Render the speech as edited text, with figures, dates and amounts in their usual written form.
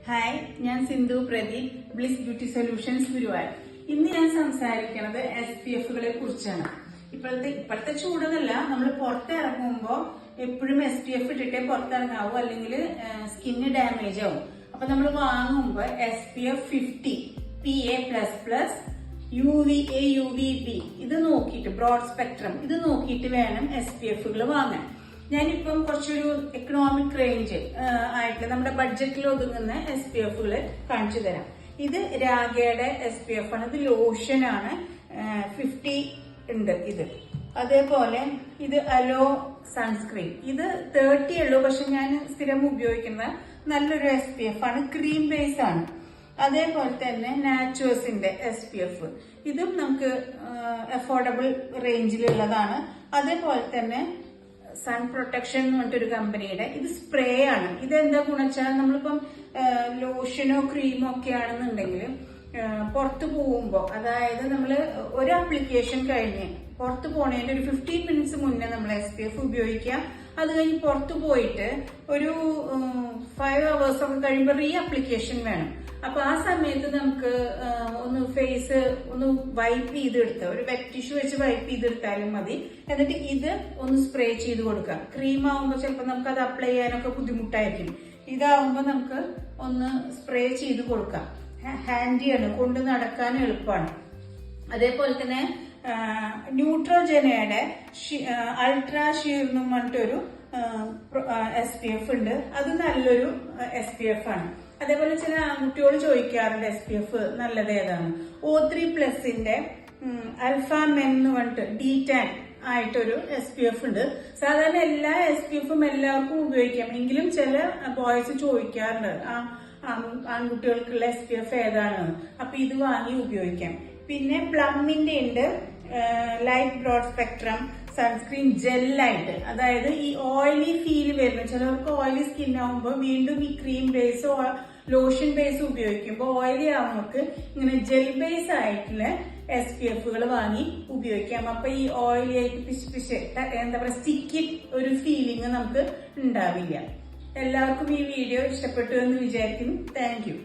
Hi, ഞാൻ Sindhu Pradeep, bliss beauty solutions Guruvayur. ഇന്ന് ഞാൻ സംസാരിക്കുന്നത് SPF-കളെ കുറിച്ചാണ്. ഇപ്പോഴത്തെ ചൂടെന്നല്ല, നമ്മൾ പുറത്തിറങ്ങുമ്പോൾ എപ്പോഴും SPF ഇട്ടിട്ടേ പുറത്തിറങ്ങാവൂ, അല്ലെങ്കിൽ സ്കിന്ന് ഡാമേജ് ആവും. അപ്പൊ നമ്മൾ വാങ്ങുമ്പോൾ SPF 50 PA++ UVA UVB ഇത് നോക്കിയിട്ട്, ബ്രോഡ് സ്പെക്ട്രം ഇത് നോക്കിയിട്ട് വേണം SPF-കൾ വാങ്ങാൻ. ഞാനിപ്പം കുറച്ചൊരു എക്കണോമിക് റേഞ്ച് ആയിട്ട് നമ്മുടെ ബഡ്ജറ്റിൽ ഒതുങ്ങുന്ന SPF-കൾ കാണിച്ചു തരാം. ഇത് രാഗയുടെ SPF ആണ്. ഇത് ലോഷൻ ആണ്, 50 ഉണ്ട് ഇത്. അതേപോലെ ഇത് അലോ സൺസ്ക്രീൻ, ഇത് 30 ഉള്ളൂ, പക്ഷെ ഞാൻ സ്ഥിരം ഉപയോഗിക്കുന്ന നല്ലൊരു SPF ആണ്, ക്രീം ബേസ് ആണ്. അതേപോലെ തന്നെ നാച്ചുറൽസിന്റെ SPF, ഇതും നമുക്ക് അഫോർഡബിൾ റേഞ്ചിലുള്ളതാണ്. അതേപോലെ തന്നെ സൺ പ്രൊട്ടക്ഷൻ എന്ന് പറഞ്ഞിട്ടൊരു കമ്പനിയുടെ ഇത് സ്പ്രേ ആണ്. ഇതെന്താ ഗുണച്ചാൽ നമ്മളിപ്പം ലോഷനോ ക്രീമോ ഒക്കെ ആണെന്നുണ്ടെങ്കിൽ പുറത്ത് പോകുമ്പോൾ, അതായത് നമ്മൾ ഒരു ആപ്ലിക്കേഷൻ കഴിഞ്ഞ് പുറത്ത് പോണതിന്റെ ഒരു 15 മിനിറ്റ്സ് മുന്നേ നമ്മൾ SPF ഉപയോഗിക്കുക. അത് കഴിഞ്ഞ് പുറത്ത് പോയിട്ട് ഒരു 5 hours ഒക്കെ കഴിയുമ്പോൾ റീ ആപ്ലിക്കേഷൻ വേണം. അപ്പൊ ആ സമയത്ത് നമുക്ക് ഒന്ന് ഫേസ് ഒന്ന് വൈപ്പ് ചെയ്തെടുത്ത്, ഒരു വെറ്റ് ടിഷ്യൂ വെച്ച് വൈപ്പ് ചെയ്തെടുത്താലും മതി. എന്നിട്ട് ഇത് ഒന്ന് സ്പ്രേ ചെയ്ത് കൊടുക്കാം. ക്രീം ആവുമ്പോൾ ചിലപ്പോൾ നമുക്ക് അത് അപ്ലൈ ചെയ്യാനൊക്കെ ബുദ്ധിമുട്ടായിരിക്കും. ഇതാവുമ്പോൾ നമുക്ക് ഒന്ന് സ്പ്രേ ചെയ്ത് കൊടുക്കാം. ഹാൻഡിയാണ്, കൊണ്ട് നടക്കാൻ എളുപ്പമാണ്. അതേപോലെ തന്നെ ന്യൂട്രോജനയുടെ അൾട്രാ ഷീർ എന്ന് പറഞ്ഞിട്ടൊരു SPF ഉണ്ട്. അത് നല്ലൊരു SPF ആണ്. അതേപോലെ ചില ആൺകുട്ടിയോട് ചോദിക്കാറുണ്ട് SPF നല്ലത് ഏതാണ്. O3+ന്റെ അൽഫ മെൻ എന്ന് പറഞ്ഞിട്ട് D10 ആയിട്ടൊരു SPF ഉണ്ട്. സാധാരണ എല്ലാ SPF-ഉം എല്ലാവർക്കും ഉപയോഗിക്കാം, എങ്കിലും ചില ബോയ്സ് ചോദിക്കാറുണ്ട് ആൺകുട്ടികൾക്കുള്ള SPF ഏതാണ്. അപ്പൊ ഇത് വാങ്ങി ഉപയോഗിക്കാം. പിന്നെ പ്ലമ്മിന്റെ ഉണ്ട് ലൈറ്റ് ബ്രോഡ് സ്പെക്ട്രം സൺസ്ക്രീൻ ജെല്ലായിട്ട്. അതായത് ഈ ഓയിലി ഫീൽ വരുന്നു, ചിലവർക്ക് ഓയിലി സ്കിൻ ആവുമ്പോൾ വീണ്ടും ഈ ക്രീം ബേസോ ലോഷൻ ബേസ് ഉപയോഗിക്കുമ്പോൾ ഓയിലി ആവുന്നവർക്ക് ഇങ്ങനെ ജെൽ ബേസ് ആയിട്ടുള്ള SPF-കൾ വാങ്ങി ഉപയോഗിക്കാം. അപ്പൊ ഈ ഓയിലി ആയിട്ട് പിശ് എന്താ പറയുക, സ്റ്റിക്കി ഒരു ഫീലിംഗ് നമുക്ക് ഉണ്ടാവില്ല. എല്ലാവർക്കും ഈ വീഡിയോ ഇഷ്ടപ്പെട്ടു എന്ന് വിചാരിക്കുന്നു. Thank you.